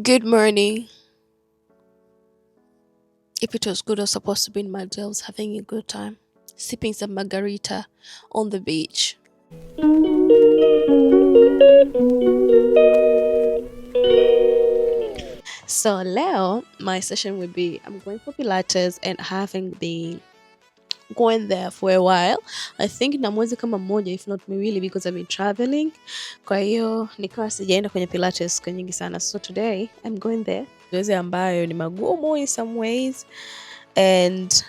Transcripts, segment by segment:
Good morning. If it was good, I was supposed to be in Maldives having a good time, sipping some margarita on the beach. So, Leo, my session would be I'm going for Pilates and having been going there for a while. I think na mwezi kama mmoja if not miwili because I've been traveling. Kwa hiyo nikawa sijaenda kwenye Pilates kwa nyingi sana. So today I'm going there. Zoezi ambayo ni magumu in some ways and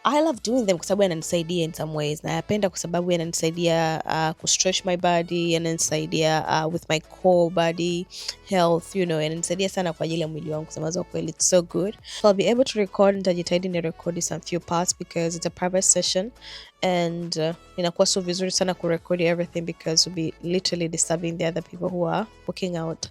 I love doing them kwa sababu yananisaidia in some ways. Nayapenda kwa sababu yananisaidia kustretch my body, yananisaidia with my core body health, yananisaidia sana kwa ajili ya mwili wangu kusema za kweli. It's so good. So I'll be able to record, nitajitahidi ni record some few parts because it's a private session and inakuwa so vizuri sana kurecord everything because we'll be literally disturbing the other people who are working out.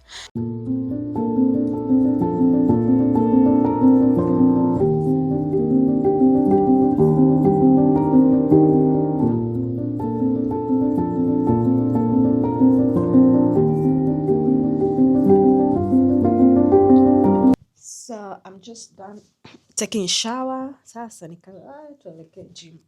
So I'm just done taking shower. Sasa tuelekee gym.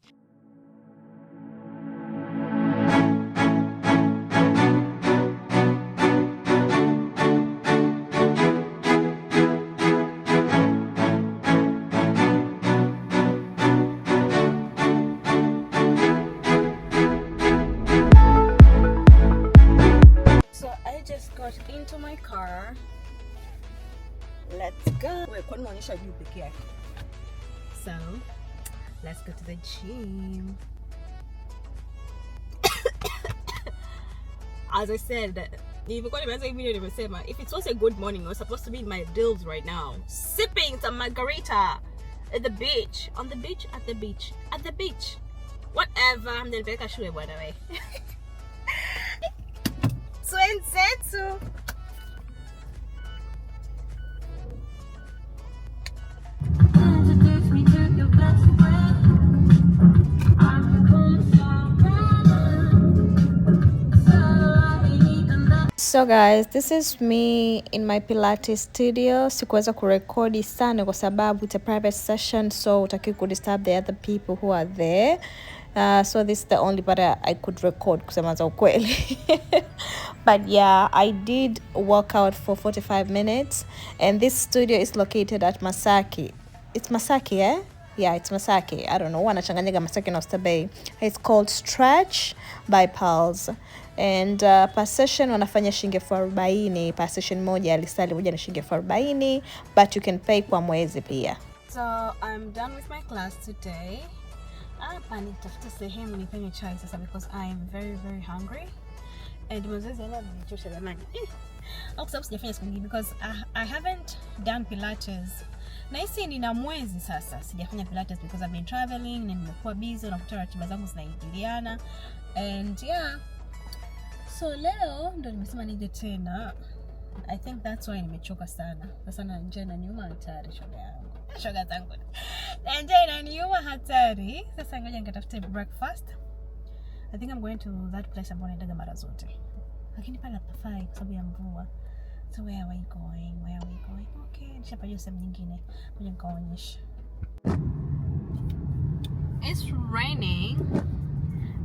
So I just got into my car. Let's go. So let's go to the gym. As I said, if it was a good morning, I was supposed to be in my Maldives right now, sipping some margarita at the beach, on the beach, at the beach, at the beach, whatever. I'm the Rebecca Shule, by the way. Twensetsu. So guys, this is me in my Pilates studio. Sikuweza kurekodi sana kwa sababu it's a private session, so utaki kudisturb the other people who are there. So this is the only part I could record kusema za ukweli. But yeah, I did work out for 45 minutes and this studio is located at Masaki. It's Masaki, eh? Yeah, it's Masaki. I don't know. Wanachanganyaga Masaki na Oysterbay. It's called Stretch by Pulse. And per session wanafanya shilingi 40. Per session moja alisali moja ni shilingi 40, but you can pay kwa mwezi pia. So I'm done with my class today. Hapa nitafuta sehemu nipanye chai sasa because I am very very hungry. And mazoezi yana nichosha jamani. Au sababu sijafanya siku nyingi because I haven't done Pilates. Na hisi nina mwezi sasa sijafanya Pilates because I've been traveling na nimekuwa busy na kutoa ratiba zangu zinaingiliana. And yeah. So leo ndo nimesema nije tena. I think that's why nimechoka sana. Sasa na njaa na nyuma hatari shoga yangu. Shoga zangu. Na njaa na nyuma hatari. Sasa ngoja nikatafute breakfast. I think I'm going to that place ambapo naendaga mara zote. Lakini pale hapafai kwa sababu ya mvua. So where are we going? Where are we going? Okay, nishapajua sehemu nyingine. Ngoja nikaonyesha. It's raining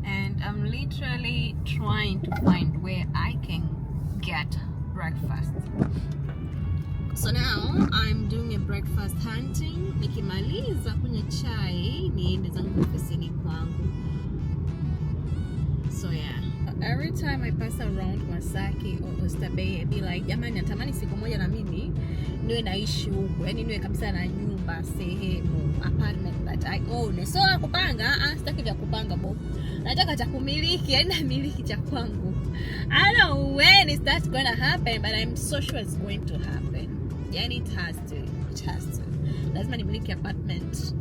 and I'm literally trying to find where I can get breakfast. So now I'm doing a breakfast hunting. Nikimaliza kunywa chai niende zangu ofisini kwangu. So yeah, every time I pass around Masaki or Oysterbay, I be like, jamani natamani siku moja na mimi niwe naishi huko. Yaani niwe kabisa na nyumba, sehemu, apartment that I own. So la kupanga, sitaki vya kupanga bo. Nataka cha kumiliki, yaani namiliki cha kwangu. I don't know when is that going to happen, but I'm so sure it's going to happen. Yaani it has to. It has to. Lazima nimiliki apartment,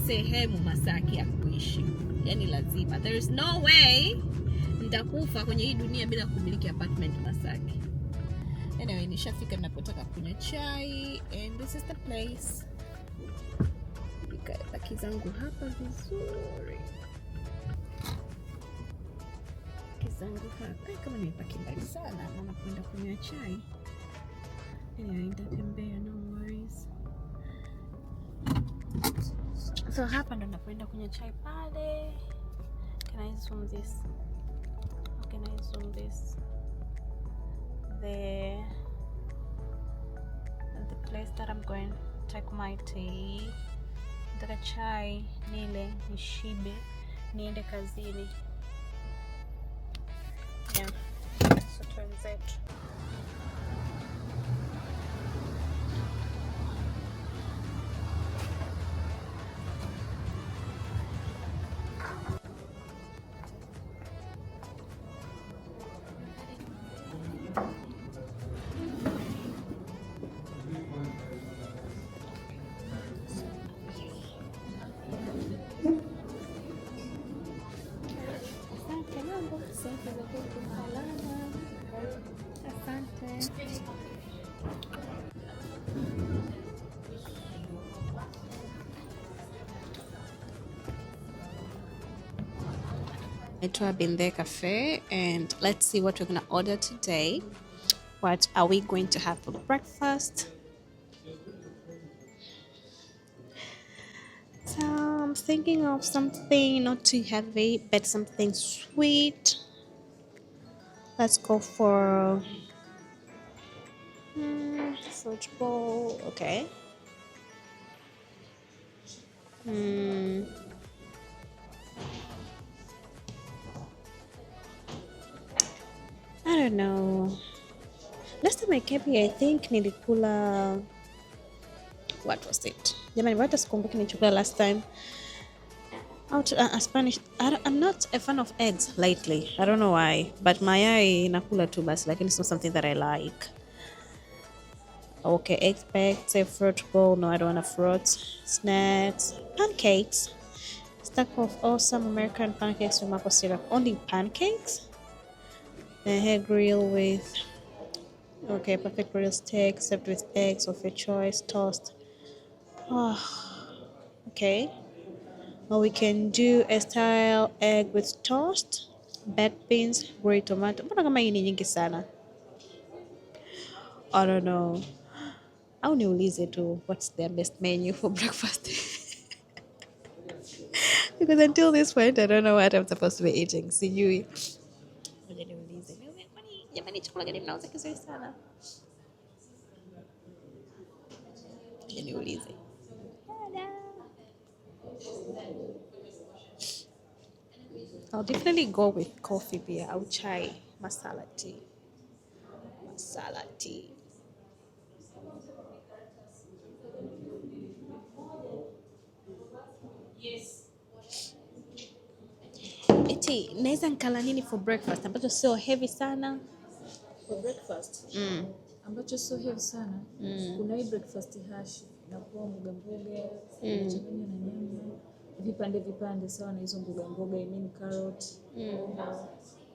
sehemu Masaki ya kuishi. Yani lazima. There is no way nitakufa kwenye hii dunia bila kumiliki apartment Masaki. Anyway, nishafika ninapotaka kunywa chai and this is the place. Nikaweka zangu hapa vizuri. Kizangu hapa. Kama nimepaki mbali sana na nakwenda kunywa chai. Anyway, nitatembea, no worries. So hapa ndo napoenda kunywa chai pale. Can I zoom this? How can I zoom this? The place that I'm going to take my tea. Nataka chai nile nishibe niende kazini. Yeah. So twenzetu. Naitwa Binthe Cafe, and let's see what we're gonna order today. What are we going to have for breakfast? So I'm thinking of something not too heavy, but something sweet. Let's go for fruit bowl. Okay. I don't know. Last time I came here, I think nilikula, what was it? Jamani, what sikumbuki nichukula last time. Out Spanish. I'm not a fan of eggs lately. I don't know why, but mayai nakula tu basi, like it's not something that I like. Okay, eggs baked, say fruit bowl. No, I don't want a fruit. Snacks, pancakes. Stack of awesome American pancakes with maple syrup. Only pancakes? A hair grill with, okay, perfect grilled steak served with eggs of your choice, toast. Oh, okay. Or we can do a style egg with toast, baked beans, grilled tomato. Mbona kama hii ni nyingi sana? I don't know. Au niulize tu what's their best menu for breakfast. Because until this point I don't know what I'm supposed to be eating. Sijui. Ngoja niulize. Jamani, chakula gani mnauza kizuri sana? Ngoja niulize. I'll definitely go with coffee beer au chai, masala tea. Masala tea. Eti, naweza nikala nini for breakfast ambacho sio heavy sana? For breakfast? Ambacho sio heavy sana. Kuna hii breakfast hash, inakuwa mboga mboga, inachanganywa na nyama, vipande sawa na hizo mboga, I mean carrot,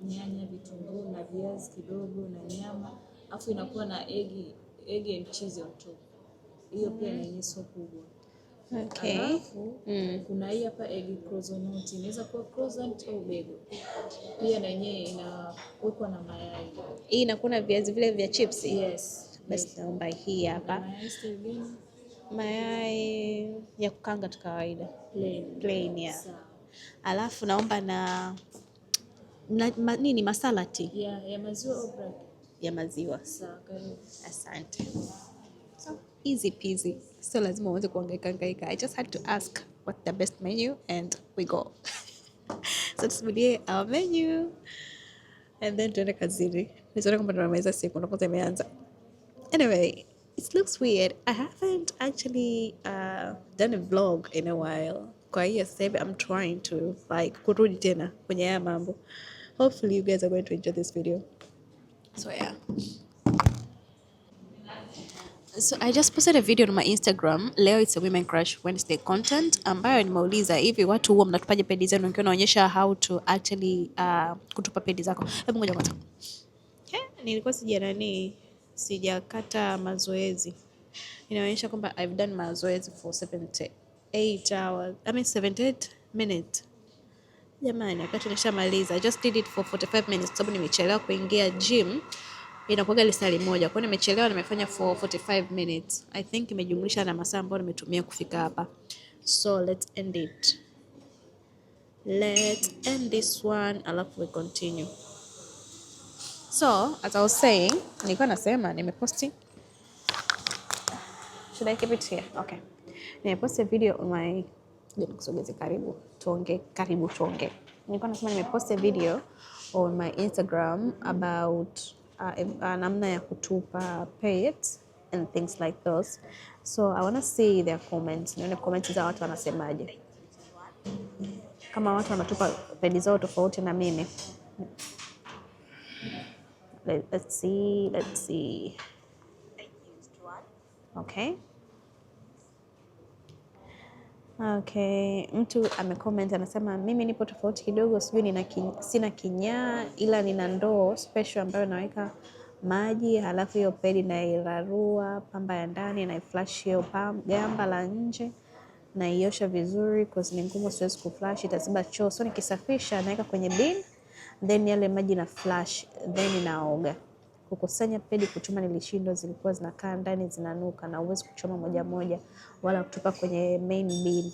nyanya, vitunguu na viazi kidogo na nyama, afu inakuwa na egg and cheese on top. Hiyo pia ni sio kubwa. Okay. Alafu kuna hii hapa egg croissant, inaweza kuwa croissant au bagel. Pia na yenyewe inawekwa na mayai. Hii inakuwa na viazi vile vya chips. Yes. Basi naomba hii hapa. Mayai style gani? Mayai ya kukanga tu kawaida. Plain ya. Sawa. Alafu naomba na nini masala tea? Ya maziwa au black? Ya maziwa. Sawa, karibu. Asante. So easy peasy. So lazima uanze kuhangaika. I just had to ask what's the best menu and we go. So tusubirie our menu and then tuende kazini. Nisione kwamba tunamaliza siku na kwanza imeanza. Anyway, it looks weird. I haven't actually done a vlog in a while. Kwa hiyo sasa I'm trying to like kurudi tena kwenye haya mambo. Hopefully you guys are going to enjoy this video. So yeah. So I just posted a video on my Instagram. Leo it's a Women Crush Wednesday content ambayo nimeuliza hivi watu huwa mnatupaje pedi zenu, nikiwa naonyesha how to actually kutupa pedi zako. Hebu ngoja kwanza. Nilikuwa sijakata mazoezi. Inaonyesha kwamba I've done mazoezi for 78 hours. I mean 78 minutes. Jamani, wakati nishamaliza. I just did it for 45 minutes sababu nimechelewa kuingia gym. inakuwa lisali moja. Kwa hiyo nimechelewa, nimefanya for 45 minutes. I think imejumlisha na masaa ambayo nimetumia kufika hapa. So let's end it. Let's end this one, alafu we continue. So, as I was saying, nilikuwa nasema nimeposti. Should I keep it here? Okay. Nimeposti video on my kusogeze karibu tuonge. Nilikuwa nasema nimeposti video on my Instagram about namna ya kutupa pets and things like those. So I want to see their comments. Nione comments za watu wanasemaje. Kama watu wanatupa pedi zao tofauti na mimi. Let's see. Okay, mtu amecomment anasema mimi nipo tofauti kidogo, sijui sina kinyaa, ila nina ndoo special ambayo naweka maji, halafu hiyo pedi nairarua pamba ya ndani na iflash hiyo gamba la nje na iosha vizuri cause ni ngumu, siwezi kuflash, itaziba choo. So nikisafisha naweka kwenye bin, then yale maji na flash, then naoga. Kukusanya pedi kuchoma nilishindwa, zilikuwa zinakaa ndani zinanuka na uwezi kuchoma moja moja wala kutupa kwenye main bin.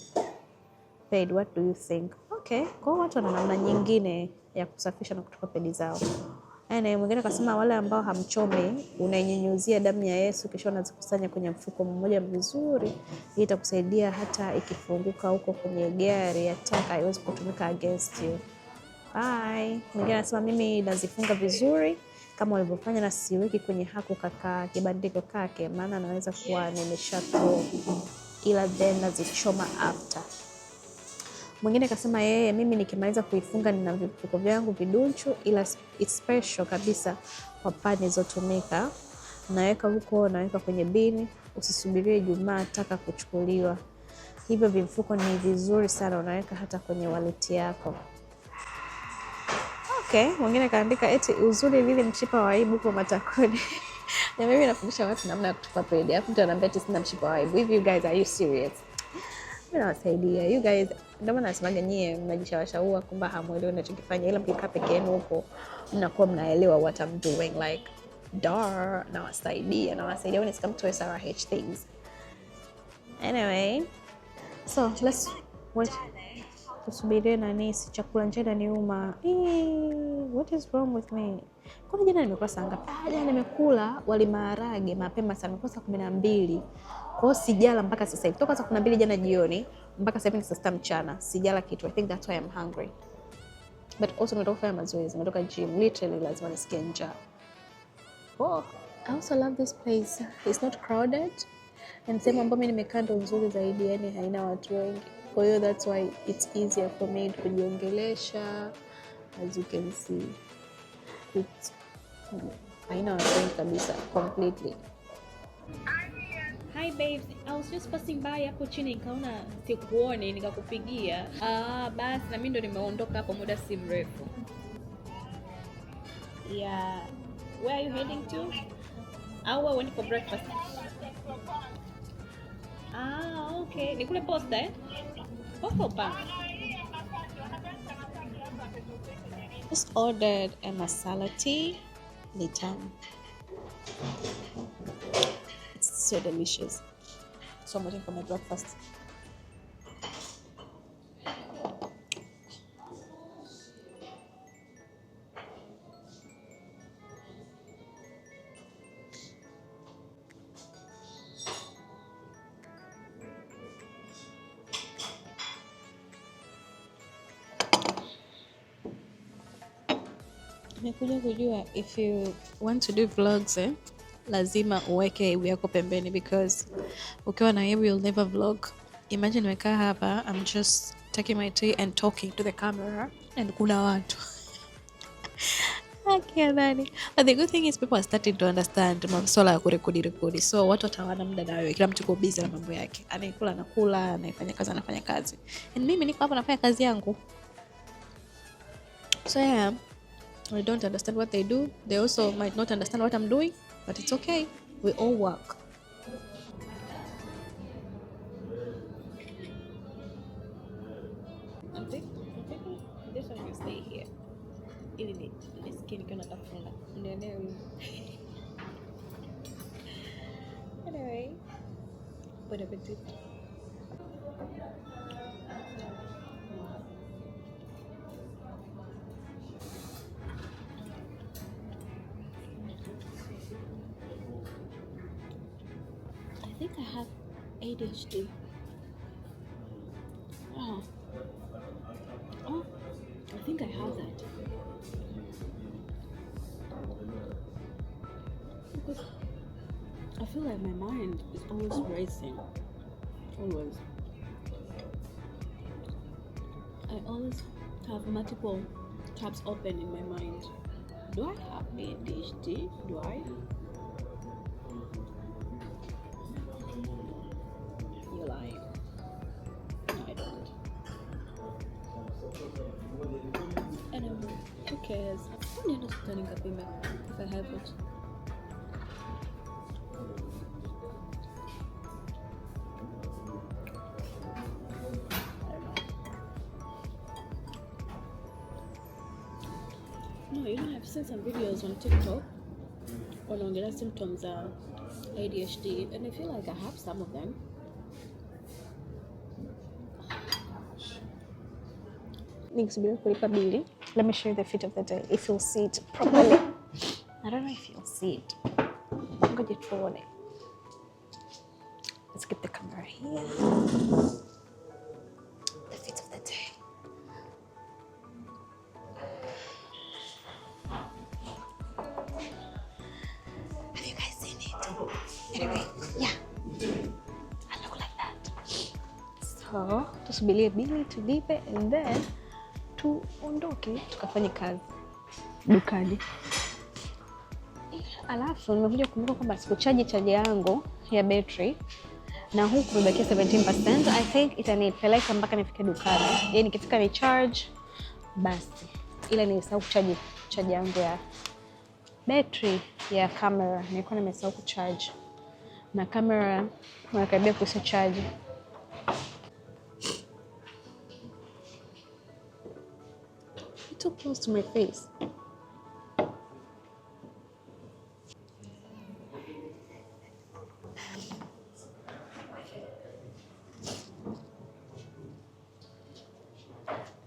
Pedi, what do you think? Okay, kwa watu wana namna nyingine ya kusafisha na kutupa pedi zao. Mwingine akasema wale ambao hamchomi, unainyunyuzia damu ya Yesu kisha unazikusanya kwenye mfuko mmoja vizuri. Hii itakusaidia hata ikifunguka huko kwenye gari ya taka haiwezi kutumika against you. Bye. Mwingine anasema mimi nazifunga vizuri kama walivyofanya na siweki kwenye hako kaka kibandiko kake, maana naweza kuwa nimeshatoa, ila then nazichoma after. Mwingine akasema yeye mimi nikimaliza kuifunga nina vifuko vyangu vidunchu, ila special kabisa kwa pani zotumika. Naweka huko, naweka kwenye bini, usisubirie Ijumaa taka kuchukuliwa. Hivyo vifuko ni vizuri sana, unaweka hata kwenye wallet yako. Okay, mwingine kaandika eti uzuri vile mshipa wa aibu kwa matakoni. Na mimi nafundisha watu namna ya kutupa pedi. Hapo mtu ananiambia eti sina mshipa wa aibu. If you guys are you serious? Mimi nawasaidia. You guys ndio maana nasemaga nyie mnajishawashaua kwamba hamuelewi ninachokifanya, ila mkikaa peke yenu huko mnakuwa mnaelewa what I'm doing, like nawasaidia when it's come to SRH things. Anyway, so let's watch. Tusubirie nani, si chakula njena niuma. What is wrong with me? Kwa jana nimekula saa ngapi? Jana nimekula wali maharage mapema sana, nimekula saa 12. Kwa hiyo sijala mpaka sasa hivi. Toka saa 12 jana jioni mpaka sasa hivi ni saa 6 mchana. Sijala kitu. I think that's why I'm hungry. But also nimetoka kufanya mazoezi, nimetoka gym. Literally lazima nisikie njaa. Oh, I also love this place. It's not crowded. And sehemu ambayo mimi nimekaa ndo nzuri zaidi, yani haina watu wengi. Kwa hiyo that's why it's easier for me kujiongelesha. As you can see, it's haina watu wengi kabisa, completely. Hi babes, I was just passing by hapo chini nikaona sikuone nikakupigia. Basi na mimi ndo nimeondoka hapo muda si mrefu. Yeah. Where are you heading to? I went for breakfast. Okay. Ni kule Posta eh? Posta upa. Just ordered a masala tea. Ni tamu. It's so delicious. So I'm waiting for my breakfast. Nimekuja kujua if you want to do vlogs lazima uweke aibu yako pembeni, because ukiwa na aibu you'll never vlog. Imagine nimekaa hapa, I'm just taking my tea and talking to the camera and kuna watu. But the good thing is people are starting to understand masuala ya kurekodi. So watu watawana muda na wewe, kila mtu yuko busy na mambo yake. Anayekula anakula, anayefanya kazi anafanya kazi. And mimi niko hapa nafanya kazi yangu. So yeah, I don't understand what they do. They also might not understand what I'm doing, but it's okay. We all work. I'm thinking this one you stay here. Ili nisikie nikiwa natafuna. Ndio. Bon appétit. I think I have ADHD. Oh, I think I have that. Because I feel like my mind is always racing. Always. I always have multiple tabs open in my mind. Do I have ADHD? Do I? You're lying. No, I don't. Anyway, who cares? I'm not understanding if I have it. No, you know, I've seen some videos on TikTok on the symptoms of ADHD, and I feel like I have some of them. Nikisubiri kulipa bili. Let me show you the fit of the day if you'll see it properly. I don't know if you'll see it. Ngoja tuone. Let's get the camera here. The fit of the day. Have you guys seen it? Anyway, yeah. I look like that. So, tusubirie bili tulipe and then tuondoke tukafanye kazi dukani. Alafu nimekuja kukumbuka kwamba sikuchaji chaji yangu ya battery na huku kumebakia 17%. I think itanipeleka mpaka nifike dukani. Yaani nikifika ni charge basi. Ila nilisahau kuchaji chaji yangu ya battery ya camera. Nilikuwa nimesahau kucharge. Na camera nakaribia kuisha charge. Too close to my face.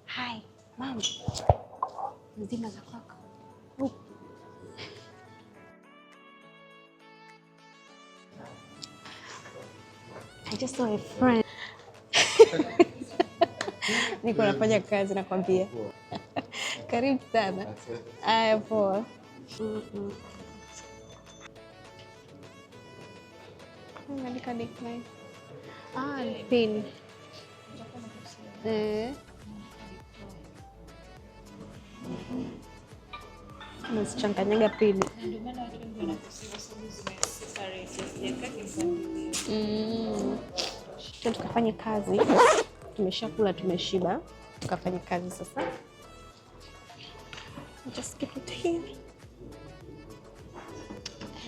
Hi, Mom. Mzima za kwako. Oh. I just saw a friend. Niko nafanya kazi nakwambia. Karibu sana. Aya, poa. Andika nickname. Pin. Nasichanganyaga pin. Ndio maana watu wengi wanakusiwa sababu zimesipare. Tukafanye kazi. Tumeshakula, tumeshiba. Tukafanye kazi sasa. Just keep it here.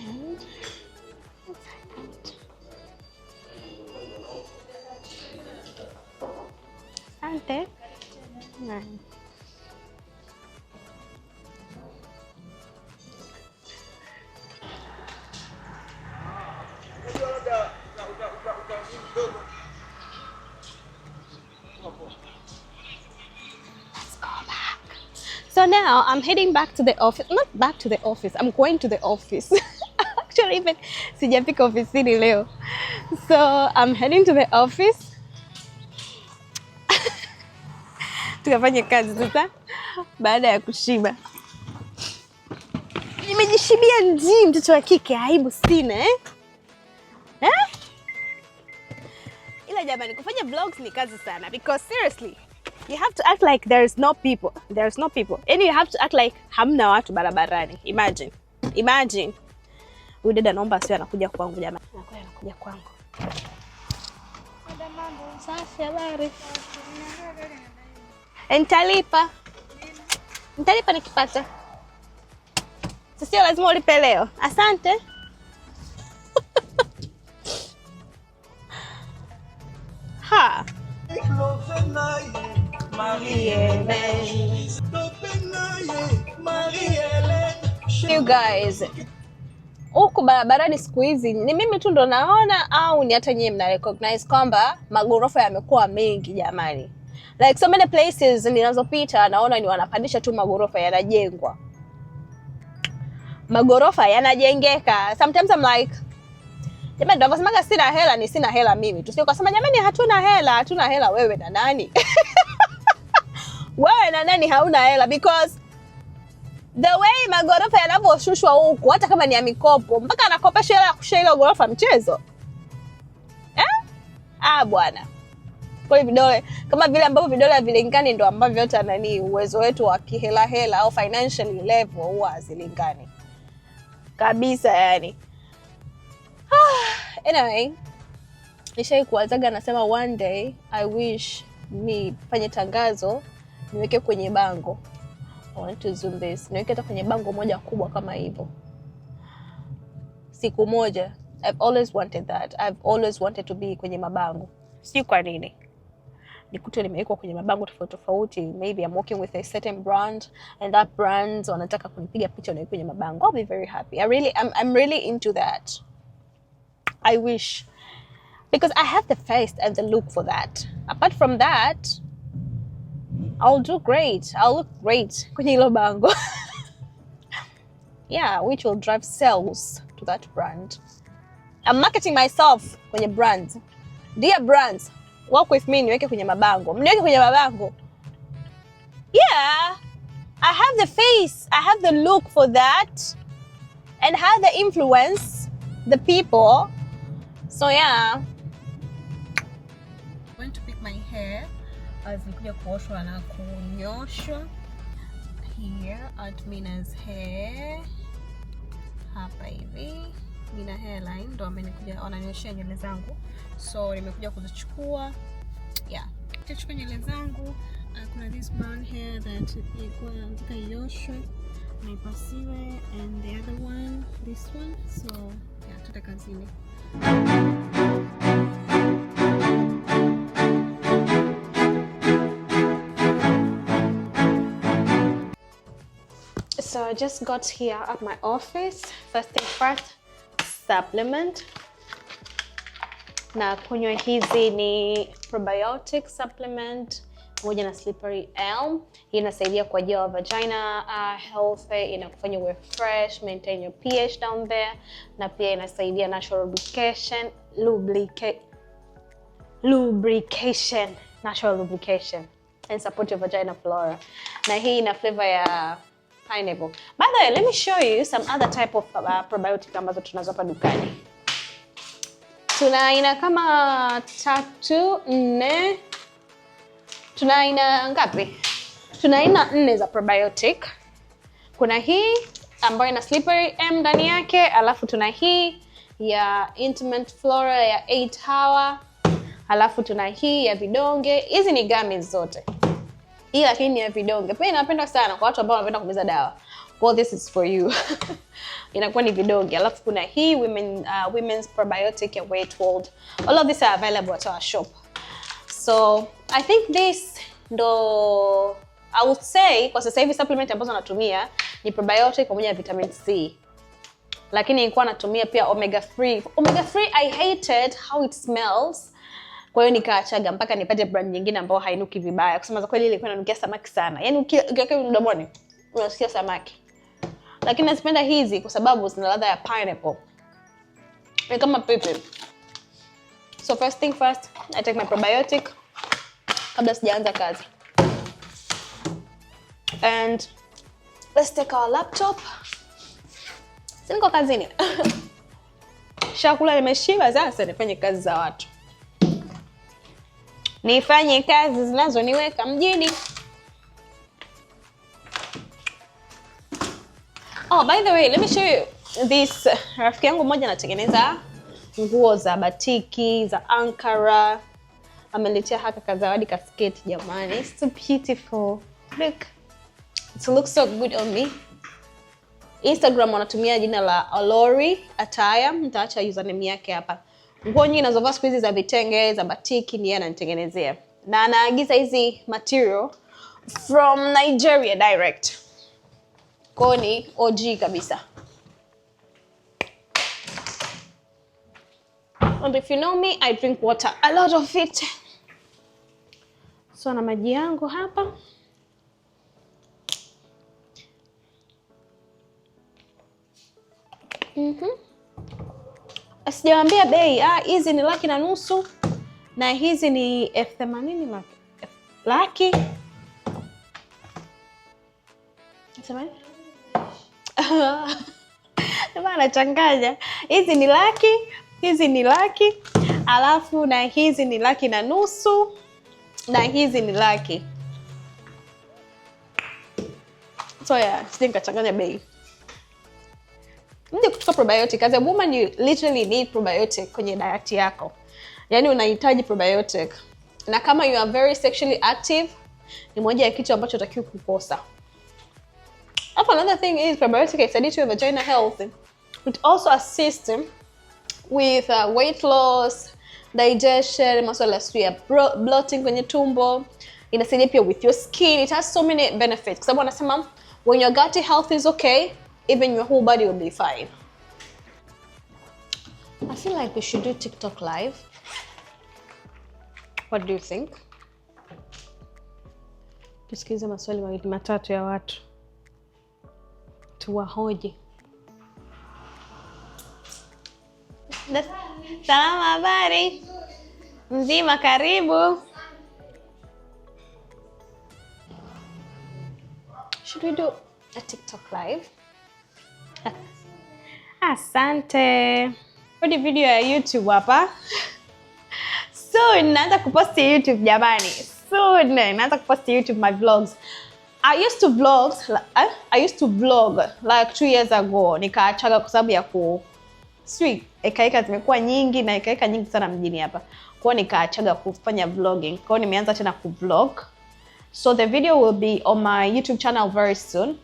And inside out. Asante. Nice. So now I'm heading back to the office. Not back to the office. I'm going to the office. Actually, even sijafika ofisini leo. So I'm heading to the office. Tukafanye kazi sasa baada ya kushiba. Nimejishibia njii, mtoto wa kike, aibu sina Ila jamani, kufanya vlogs ni kazi sana because seriously you have to act like there is no people. And you have to act like hamna watu barabarani. Imagine. Huyu dada naomba asiwe anakuja kwangu jamani. Anakuja kwangu. Dada mambo, safi habari. Nitalipa nikipata. Sio lazima ulipe leo. Asante. Ha. You guys, huku huku barabarani siku hizi ni mimi tu ndo naona au ni hata nyinyi mna recognize kwamba magorofa yamekuwa mengi jamani? Like so many places ninazopita naona ni wanapandisha tu magorofa, yanajengwa. Magorofa yanajengeka. Sometimes I'm like, jamani ndio wasemaga sina hela, ni sina hela mimi. Tusio kusema jamani hatuna hela, wewe na nani? Wewe na nani hauna hela? Because the way magorofa yanavoshushwa huku, hata kama ni ya mikopo, mpaka anakopesha hela ya kushare ile gorofa mchezo. Bwana. Kwa vidole kama vile ambavyo vidole havilingani ndo ambavyo hata nani uwezo wetu wa kihela au financial level huwa hazilingani. Kabisa yani. Anyway, nishai kuwazaga nasema one day I wish nifanye tangazo niweke kwenye bango. I want to zoom this. Niweke hata kwenye bango moja kubwa kama hivyo. Siku moja. I've always wanted that. I've always wanted to be kwenye mabango. Si kwa nini. Nikute nimewekwa kwenye mabango tofauti. Maybe I'm working with a certain brand and that brand wanataka kunipiga picha na kwenye mabango. I'll be very happy. I'm really into that. I wish. Because I have the face and the look for that. Apart from that, I'll do great. I'll look great kwenye hilo bango. Yeah, which will drive sales to that brand. I'm marketing myself kwenye brands. Dear brands, work with me niweke kwenye mabango. Mniweke kwenye mabango. Yeah, I have the face, I have the look for that, and have the influence, the people. So yeah. I'm going to pick my hair. Zilikuja kuoshwa na kunyoshwa. Here at Mina's hair. Hapa hivi. Mina hairline ndo amenikuja wananyoshia nywele zangu. So nimekuja kuzichukua. Yeah. Nichukua nywele zangu. Kuna this brown hair that ilikuwa nataka ioshwe na ipasiwe, and the other one, this one. So yeah, tuta kazini. So I just got here at my office. First thing first, supplement. Na kunywa hizi ni probiotic supplement moja na Slippery Elm. Hii inasaidia kwa ajili ya vagina healthy, inakufanya uwe fresh, maintain your pH down there, na pia inasaidia natural lubrication, natural lubrication and support your vagina flora. Na hii ina flavor ya pineapple. By the way, let me show you some other type of probiotic ambazo tunazo hapa dukani. Tuna aina kama 3, 4. Tuna aina ngapi? Tuna aina 4 za probiotic. Kuna hii ambayo ina Slippery M ndani yake, alafu tuna hii ya Intimate Flora ya 8 Hour, alafu tuna hii ya vidonge. Hizi ni gummies zote. Hii lakini ni ya vidonge. Pia inapenda sana kwa watu ambao wanapenda kumeza dawa. Well, this is for you. Inakuwa ni vidonge. Alafu kuna hii women's probiotic ya Weight World. All of these are available at our shop. So I think this ndo I would say kwa sasa hivi supplement ambazo natumia ni probiotic pamoja na vitamin C. Lakini nilikuwa natumia pia omega 3. Omega 3 I hated how it smells. Kwa hiyo nikaachaga mpaka nipate brand nyingine ambayo hainuki vibaya. Kusema za kweli ile ilikuwa inanukia samaki sana. Yaani ukiweka mdomoni unasikia samaki. Lakini nasipenda hizi kwa sababu zina ladha ya pineapple. Ni kama pipi. So first thing first, I take my probiotic kabla sijaanza kazi. And let's take our laptop. Siniko kazini. Shakula nimeshiba, sasa nifanye kazi za watu. Nifanye kazi zinazoniweka mjini. Oh, by the way, let me show you this. Rafiki yangu mmoja anatengeneza nguo za batiki, za Ankara. Ameniletea haka kazawadi ka skate jamani. It's so beautiful. Look. It looks so good on me. Instagram wanatumia jina la Alori Attire. Nitaacha username yake hapa. Nguo nyingi ninazovaa siku hizi za vitenge, za batiki ni yeye ananitengenezea. Na anaagiza hizi material from Nigeria direct. Koni OG kabisa. And if you know me, I drink water, a lot of it. So na maji yangu hapa. Sijawaambia bei. Hizi ni 1,500 na hizi ni 80,000 laki. 80? Bana changanya. Hizi ni laki, hizi ni laki, alafu na hizi ni 1,500 na hizi ni laki. So yeah, nikachanganya bei. Ndio kuchukua probiotic. As a woman, you literally need probiotic kwenye diet yako. Yaani unahitaji probiotic. Na kama you are very sexually active, ni moja ya kitu ambacho utakiwa kukosa. Another thing is probiotic is added to your vaginal health. It also assists with weight loss, digestion, masuala ya bloating kwenye tumbo. Inasaidia pia with your skin. It has so many benefits. Kwa sababu wanasema when your gut health is okay, even your whole body will be fine. I feel like we should do TikTok live. What do you think? Tusikize maswali mawili matatu ya watu. Tuwahoji. Salama, habari? Mzima, karibu. Should we do a TikTok live? Asante. Kodi video ya YouTube hapa. Soon naanza kuposti YouTube jamani. Soon naanza kuposti YouTube my vlogs. I used to vlog like 2 years ago. Nikaachaga kwa sababu ya ekaeka zimekuwa nyingi na ekaeka nyingi sana mjini hapa. Kwa hiyo nikaachaga kufanya vlogging. Kwa hiyo nimeanza tena kuvlog. So the video will be on my YouTube channel very soon.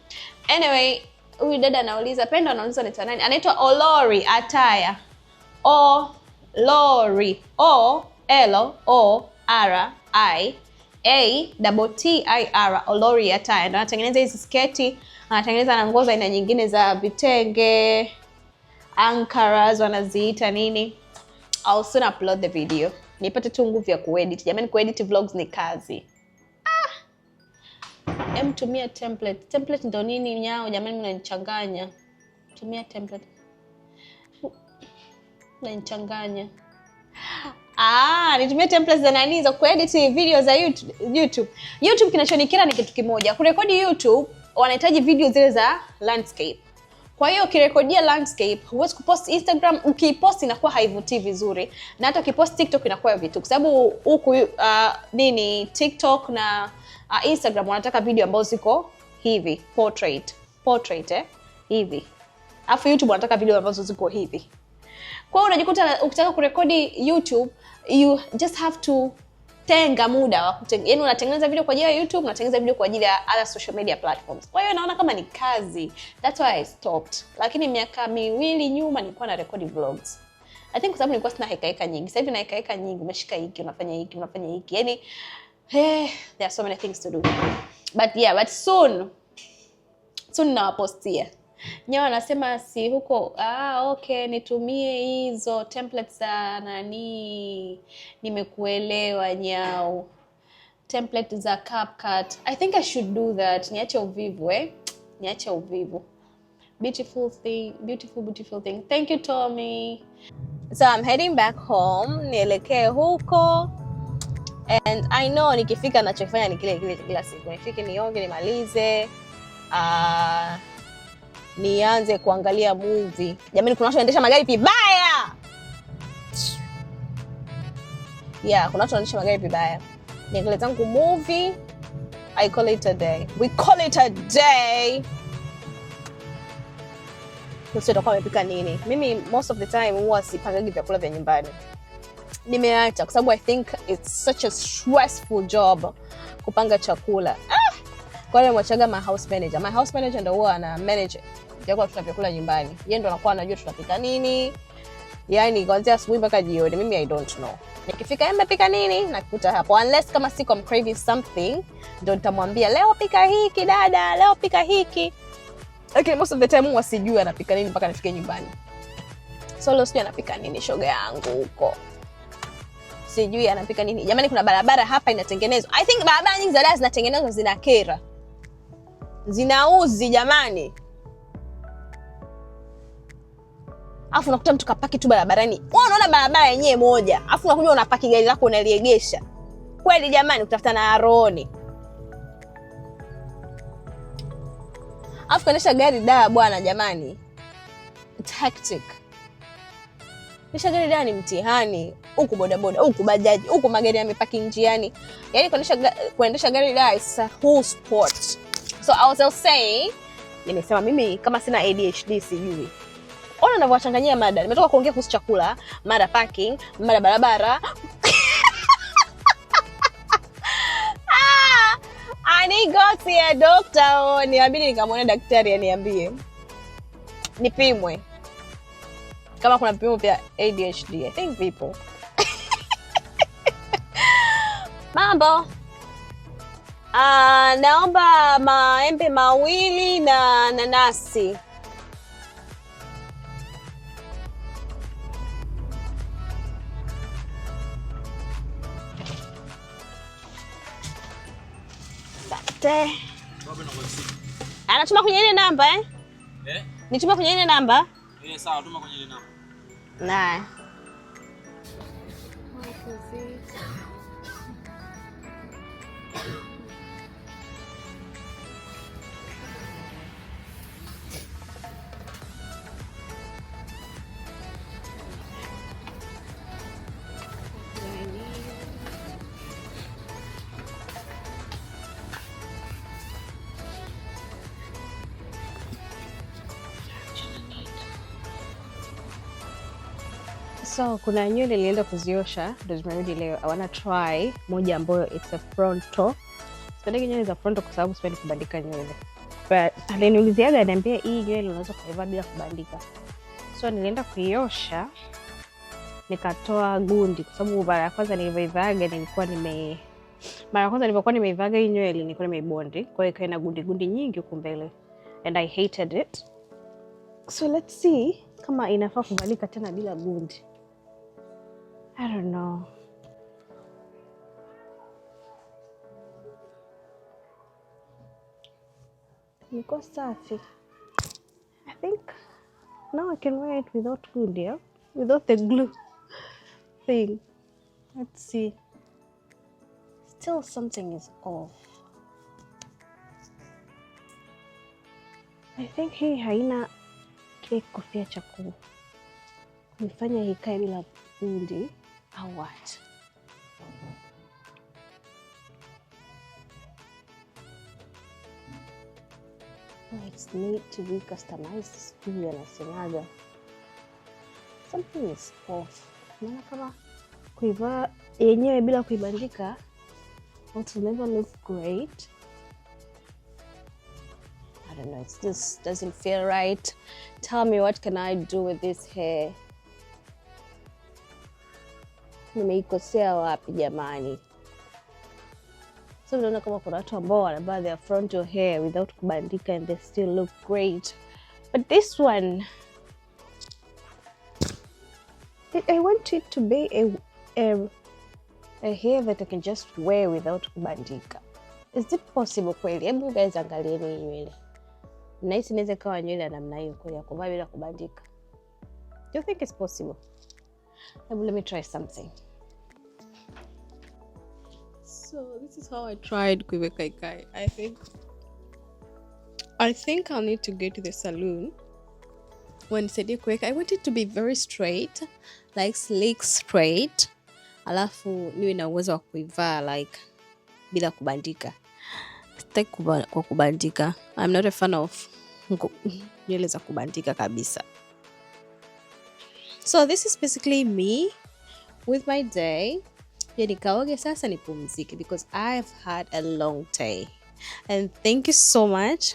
Anyway, huyu dada anauliza, Pendo anauliza nita nani? Anaitwa Olori Ataya. Olori. O-L-O-R-I-A-T-T-I-R. Olori Ataya. Ndo anatengeneza hizi sketi, anatengeneza na nguo za aina nyingine za vitenge, ankaras wanaziita nini. I'll soon upload the video. Nipate tu nguvu ya kuedit. Jamani, kuedit vlogs ni kazi. Tumia template. Template ndo nini nyao? Jamani, mnanichanganya. Tumia template. Mnanichanganya. Nitumia templates za nani za kuedit video za YouTube. YouTube kinachonikira ni kitu kimoja. Kurekodi YouTube wanahitaji video zile za landscape. Kwa hiyo ukirekodia landscape, huwezi kupost Instagram. Ukipost inakuwa haivutii vizuri. Na hata ukipost TikTok inakuwa vitu. Kwa sababu huku TikTok na Instagram wanataka video ambazo ziko hivi, portrait hivi. Alafu YouTube wanataka video ambazo ziko hivi. Kwa hiyo unajikuta ukitaka kurekodi YouTube, you just have to tenga muda wa yaani unatengeneza video kwa ajili ya YouTube, unatengeneza video kwa ajili ya other social media platforms. Kwa hiyo naona kama ni kazi. That's why I stopped. Lakini miaka 2 nyuma nilikuwa na record vlogs. I think kwa sababu nilikuwa sina heka nyingi. Sasa hivi na heka nyingi, umeshika hiki, unafanya hiki. Yaani there are so many things to do. But soon nawapostia. Nyao anasema si huko, okay, nitumie hizo templates za nani. Nimekuelewa Nyao. Templates za CapCut. I think I should do that. Niache uvivu, Niache uvivu. Beautiful thing. Thank you, Tommy. So I'm heading back home. Nielekee huko. And I know nikifika nachofanya ni kile kila siku. Nifike nioge, nimalize. Nianze kuangalia movie. Jamani, kuna watu wanaendesha magari vibaya. Kuna watu wanaendesha magari vibaya. Niangalie zangu movie. I call it a day. We call it a day. Tutakuwa tumepika nini? Mimi most of the time huwa sipangagi vyakula vya nyumbani. Nimeacha kwa sababu I think it's such a stressful job kupanga chakula. Kwa hiyo nimwachaga my house manager. My house manager ndio huwa ana manage vyakula nyumbani. Yeye ndio anakuwa anajua tunapika nini. Yaani kuanzia asubuhi mpaka jioni. Mimi I don't know. Nikifika nimepika nini nakuta hapo. Unless kama siko craving something, ndio nitamwambia leo pika hiki dada, leo pika hiki. Okay, most of the time huwa sijui anapika nini mpaka nifike nyumbani. Solo sijui anapika nini shoga yangu huko. Sijui anapika nini. Jamani kuna barabara hapa inatengenezwa. I think barabara nyingi za Dar zinatengenezwa zina kera. Zinauzi jamani. Alafu unakuta mtu kapaki tu barabarani. Wewe unaona barabara yenyewe moja. Alafu unakuja unapaki gari lako unaliegesha. Kweli jamani kutafuta na aroni. Alafu kuendesha gari Dar bwana jamani. It's hectic. Kuendesha gari Dar ni mtihani. Huku bodaboda, huku bajaji, huku magari yamepaki njiani. Yaani kuendesha gari Dar is a whole sport. So I was saying, nimesema mimi kama sina ADHD sijui. Ona ninavyowachanganyia mada. Nimetoka kuongea kuhusu chakula, mada parking, mada barabara. I need go see a doctor. Niambie nikamwone daktari aniambie. Nipimwe. Kama kuna vipimo vya ADHD, I think vipo. Mambo. Naomba maembe mawili na nanasi. Sante. Anatuma kwenye ile namba Nituma kwenye ile namba? Sawa, tuma kwenye ile namba. Nah. So kuna nywele nilienda kuziosha ndio zimerudi leo. I wanna try moja ambayo it's a frontal. Sipendi nywele za frontal kwa sababu sipendi kubandika nywele. But aliniuliziaga ananiambia hii nywele unaweza kuivaa bila kubandika. So nilienda kuiosha nikatoa gundi kwa sababu mara ya kwanza nilivyoivaga nilipokuwa nimeivaga hii nywele nilikuwa nimeibondi. Kwa hiyo ikaina gundi nyingi huko mbele and I hated it. So let's see kama inafaa kuvalika tena bila gundi. I don't know. Niko safi. I think now I can wear it without glue, yeah? Without the glue thing. Let's see. Still something is off. I think hii haina kile kofia cha kunifanya ikae bila gundi au what? It's need to be customized. Pia nasemaga something is off. Maana kama kuivaa yenyewe bila kuibandika it will never look great. I don't know, it just doesn't feel right. Tell me, what can I do with this hair? Nimeikosea wapi jamani? So unaona kama kuna watu ambao wanavaa their frontal hair without kubandika and they still look great. But this one, I want it to be a hair that I can just wear without kubandika. Is it possible kweli? Hebu guys angalieni nywele. Nahisi inaweza kawa nywele ya namna hiyo kweli ya kuvaa bila kubandika. Do you think it's possible? Let me try something. So this is how I tried kuiweka ikae. I think I'll need to go to the salon. When saidi kuweka, I want it to be very straight, like slick straight. Alafu niwe na uwezo wa kuivaa like bila kubandika. Sitaki kwa kubandika. I'm not a fan of nywele za kubandika kabisa. So this is basically me with my day. Nikaoge sasa nipumzike because I've had a long day. And thank you so much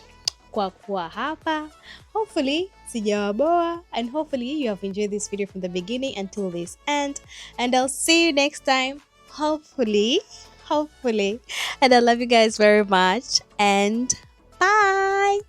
kwa kuwa hapa. Hopefully sijawaboa and hopefully you have enjoyed this video from the beginning until this end. And I'll see you next time. Hopefully. And I love you guys very much and bye.